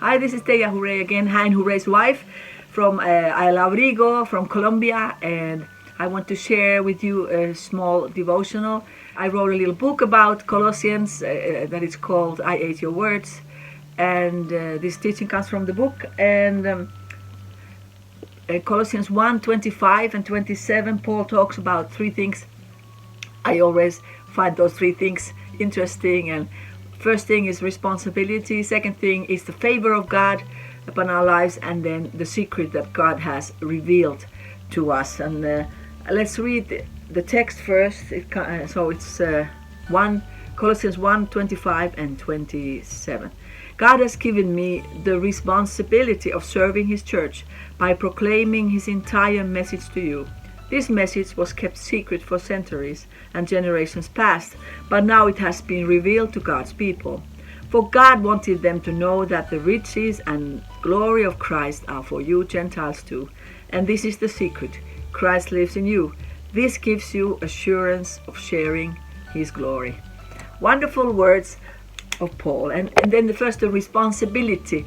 Hi, this is Teija Hure again, Hein Hure's wife from Elabrigo, from Colombia, and I want to share with you a small devotional. I wrote a little book about Colossians that is called I Ate Your Words, and this teaching comes from the book. And Colossians 1:25 and 27, Paul talks about three things. I always find those three things interesting. And first thing is responsibility. Second thing is the favor of God upon our lives, and then the secret that God has revealed to us. And let's read the text first. So it's Colossians 1:25 and 27. God has given me the responsibility of serving His church by proclaiming His entire message to you. This message was kept secret for centuries and generations past, but now it has been revealed to God's people. For God wanted them to know that the riches and glory of Christ are for you Gentiles too. And this is the secret: Christ lives in you. This gives you assurance of sharing His glory. Wonderful words of Paul. And then the responsibility.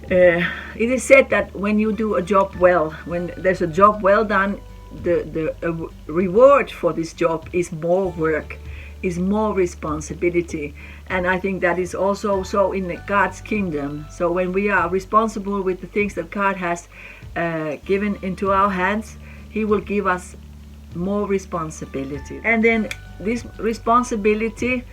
It is said that when you do a job well, when there's a job well done, the reward for this job is more work, is more responsibility. And I think that is also so in God's kingdom. So when we are responsible with the things that God has given into our hands, He will give us more responsibility. And then this responsibility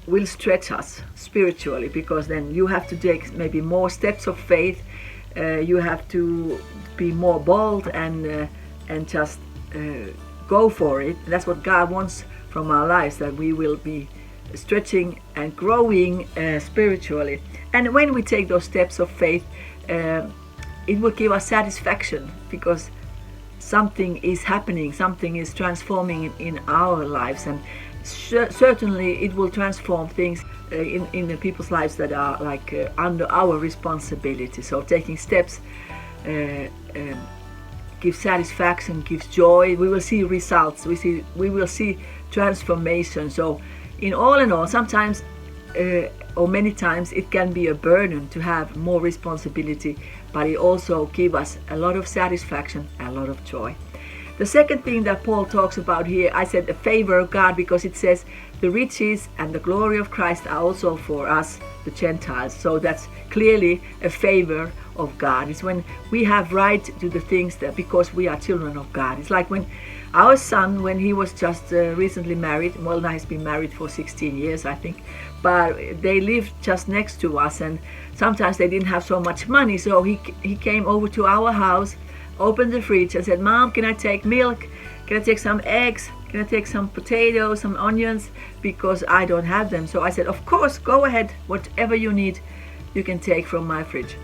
will stretch us spiritually, because then you have to take maybe more steps of faith. You have to be more bold and just go for it. That's what God wants from our lives, that we will be stretching and growing spiritually. And when we take those steps of faith, it will give us satisfaction, because something is happening, something is transforming in our lives. And certainly it will transform things in the people's lives that are under our responsibility. So taking steps gives satisfaction, gives joy. We will see results. We will see transformation. So in all, sometimes or many times it can be a burden to have more responsibility, but it also gives us a lot of satisfaction, a lot of joy. The second thing that Paul talks about here, I said the favor of God, because it says the riches and the glory of Christ are also for us, the Gentiles. So that's clearly a favor of God. It's when we have right to the things that, because we are children of God. It's like when our son, when he was just recently married, well, now he's been married for 16 years, I think, but they lived just next to us, and sometimes they didn't have so much money. So he came over to our house, opened the fridge and said, "Mom, can I take milk? Can I take some eggs? Can I take some potatoes, some onions? Because I don't have them." So I said, "Of course, go ahead. Whatever you need, you can take from my fridge."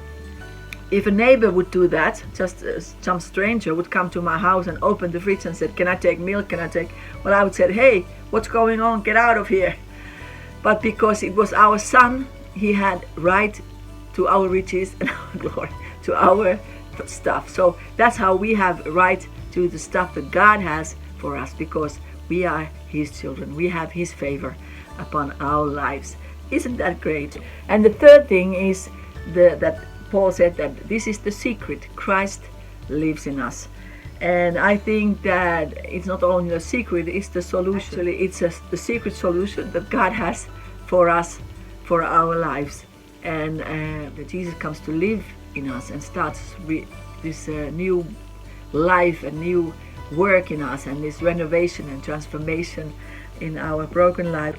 If a neighbor would do that, just some stranger would come to my house and open the fridge and said, "Can I take milk? Can I take?" Well, I would say, "Hey, what's going on? Get out of here." But because it was our son, he had right to our riches and our glory, to our stuff. So that's how we have right to the stuff that God has for us, because we are His children. We have His favor upon our lives. Isn't that great? And the third thing is that Paul said that this is the secret: Christ lives in us. And I think that it's not only a secret, it's the solution. Actually, it's the secret solution that God has for us, for our lives. And that Jesus comes to live in us and starts this new life and new work in us, and this renovation and transformation in our broken life.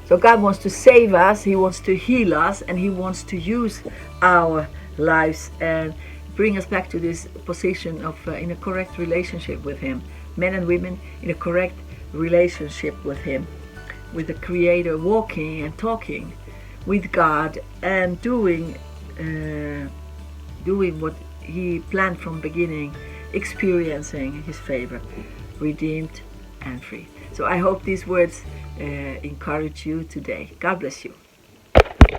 So God wants to save us, He wants to heal us, and He wants to use our lives and bring us back to this position of in a correct relationship with Him. Men and women in a correct relationship with Him, with the Creator, walking and talking with God and doing what He planned from beginning, experiencing His favor, redeemed and free. So I hope these words encourage you today. God bless you.